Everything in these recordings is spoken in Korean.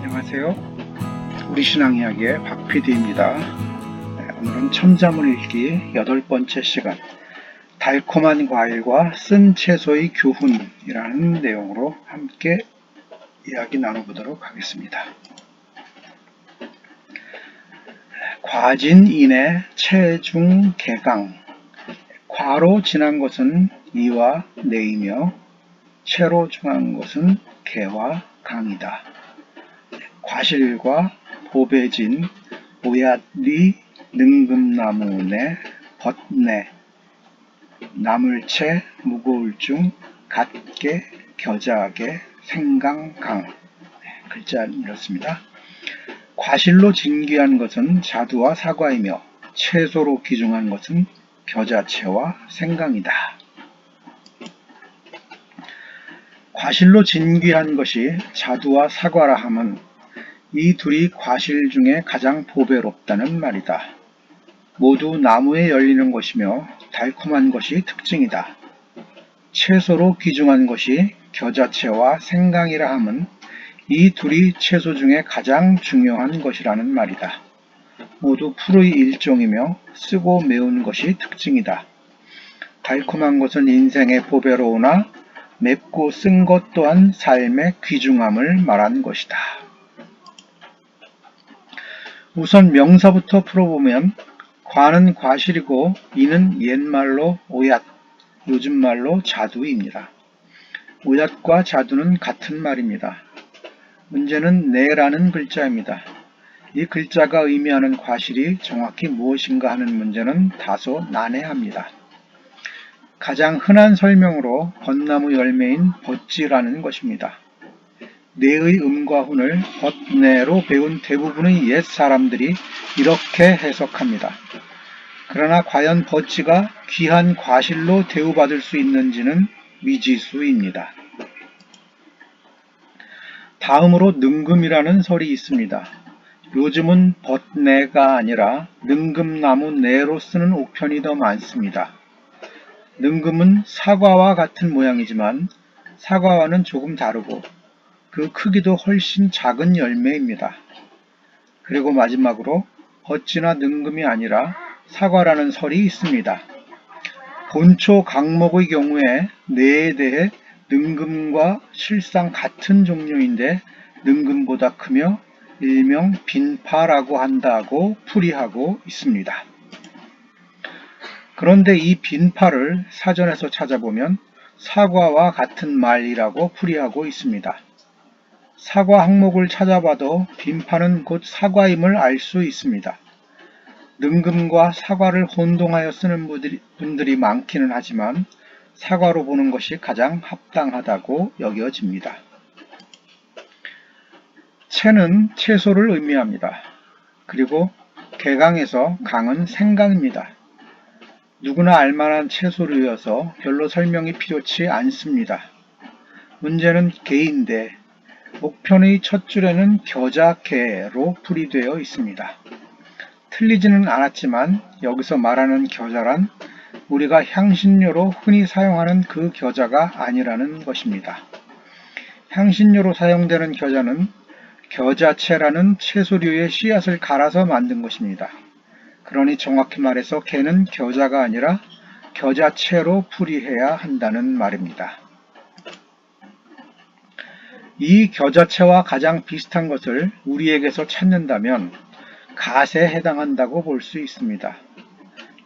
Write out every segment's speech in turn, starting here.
안녕하세요. 우리 신앙 이야기의 박PD입니다. 오늘은 천자문 읽기 8번째 시간, 달콤한 과일과 쓴 채소의 교훈이라는 내용으로 함께 이야기 나눠보도록 하겠습니다. 과진인의 체중 개강. 과로 지난 것은 이와 내이며 채로 중한 것은 개와 강이다. 과실과 보배진, 오얏리, 능금나무내, 벗내, 나물채, 무거울중, 갓게, 겨자게, 생강강. 글자는 이렇습니다. 과실로 진귀한 것은 자두와 사과이며 채소로 귀중한 것은 겨자채와 생강이다. 과실로 진귀한 것이 자두와 사과라 함은 이 둘이 과실 중에 가장 보배롭다는 말이다. 모두 나무에 열리는 것이며 달콤한 것이 특징이다. 채소로 귀중한 것이 겨자채와 생강이라 함은 이 둘이 채소 중에 가장 중요한 것이라는 말이다. 모두 풀의 일종이며 쓰고 매운 것이 특징이다. 달콤한 것은 인생의 보배로우나 맵고 쓴 것 또한 삶의 귀중함을 말한 것이다. 우선 명사부터 풀어보면 과는 과실이고 이는 옛말로 오얏, 요즘말로 자두입니다. 오얏과 자두는 같은 말입니다. 문제는 내라는 글자입니다. 이 글자가 의미하는 과실이 정확히 무엇인가 하는 문제는 다소 난해합니다. 가장 흔한 설명으로 벚나무 열매인 벗지라는 것입니다. 내의 음과 훈을 벗내로 배운 대부분의 옛 사람들이 이렇게 해석합니다. 그러나 과연 벗지가 귀한 과실로 대우받을 수 있는지는 미지수입니다. 다음으로 능금이라는 설이 있습니다. 요즘은 벗내가 아니라 능금나무 내로 쓰는 옥편이 더 많습니다. 능금은 사과와 같은 모양이지만 사과와는 조금 다르고 그 크기도 훨씬 작은 열매입니다. 그리고 마지막으로 벗지나 능금이 아니라 사과라는 설이 있습니다. 본초 강목의 경우에 내에 대해 능금과 실상 같은 종류인데 능금보다 크며 일명 빈파라고 한다고 풀이하고 있습니다. 그런데 이 빈파를 사전에서 찾아보면 사과와 같은 말이라고 풀이하고 있습니다. 사과 항목을 찾아봐도 빈파는 곧 사과임을 알 수 있습니다. 능금과 사과를 혼동하여 쓰는 분들이 많기는 하지만 사과로 보는 것이 가장 합당하다고 여겨집니다. 채는 채소를 의미합니다. 그리고 개강에서 강은 생강입니다. 누구나 알만한 채소류여서 별로 설명이 필요치 않습니다. 문제는 개인데 목편의 첫 줄에는 겨자개로 풀이되어 있습니다. 틀리지는 않았지만 여기서 말하는 겨자란 우리가 향신료로 흔히 사용하는 그 겨자가 아니라는 것입니다. 향신료로 사용되는 겨자는 겨자채라는 채소류의 씨앗을 갈아서 만든 것입니다. 그러니 정확히 말해서 개는 겨자가 아니라 겨자채로 풀이해야 한다는 말입니다. 이 겨자채와 가장 비슷한 것을 우리에게서 찾는다면 갓에 해당한다고 볼 수 있습니다.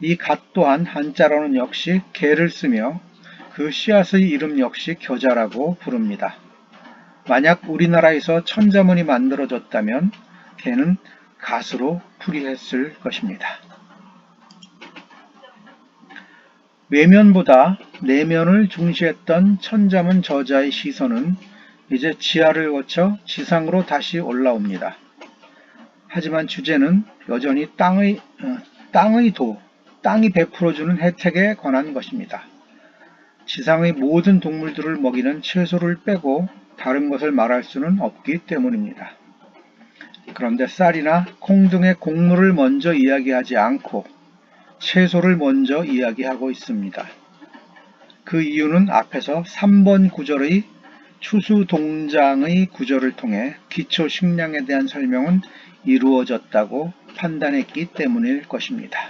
이 갓 또한 한자로는 역시 개를 쓰며 그 씨앗의 이름 역시 겨자라고 부릅니다. 만약 우리나라에서 천자문이 만들어졌다면 개는 갓으로 풀이했을 것입니다. 외면보다 내면을 중시했던 천자문 저자의 시선은 이제 지하를 거쳐 지상으로 다시 올라옵니다. 하지만 주제는 여전히 땅이 베풀어주는 혜택에 관한 것입니다. 지상의 모든 동물들을 먹이는 채소를 빼고 다른 것을 말할 수는 없기 때문입니다. 그런데 쌀이나 콩 등의 곡물을 먼저 이야기하지 않고 채소를 먼저 이야기하고 있습니다. 그 이유는 앞에서 3번 구절의 추수동장의 구조를 통해 기초 식량에 대한 설명은 이루어졌다고 판단했기 때문일 것입니다.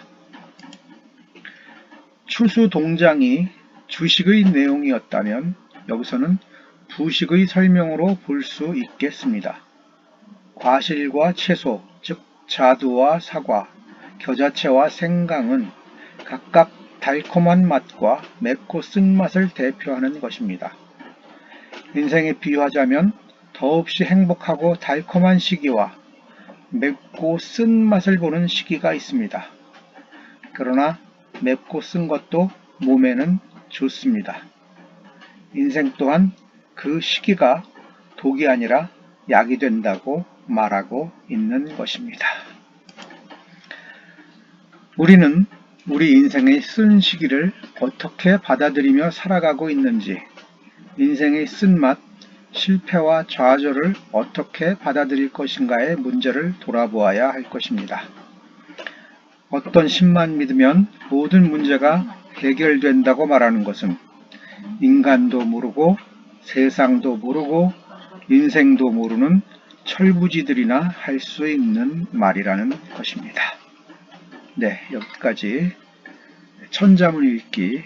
추수동장이 주식의 내용이었다면 여기서는 부식의 설명으로 볼 수 있겠습니다. 과실과 채소, 즉 자두와 사과, 겨자채와 생강은 각각 달콤한 맛과 맵고 쓴맛을 대표하는 것입니다. 인생에 비유하자면 더없이 행복하고 달콤한 시기와 맵고 쓴맛을 보는 시기가 있습니다. 그러나 맵고 쓴 것도 몸에는 좋습니다. 인생 또한 그 시기가 독이 아니라 약이 된다고 말하고 있는 것입니다. 우리는 우리 인생의 쓴 시기를 어떻게 받아들이며 살아가고 있는지, 인생의 쓴맛, 실패와 좌절을 어떻게 받아들일 것인가의 문제를 돌아보아야 할 것입니다. 어떤 신만 믿으면 모든 문제가 해결된다고 말하는 것은 인간도 모르고 세상도 모르고 인생도 모르는 철부지들이나 할 수 있는 말이라는 것입니다. 네, 여기까지 천자문 읽기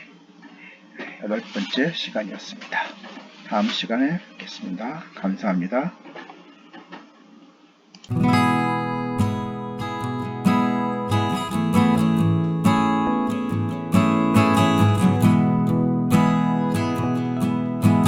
8번째 시간이었습니다. 다음 시간에 뵙겠습니다. 감사합니다.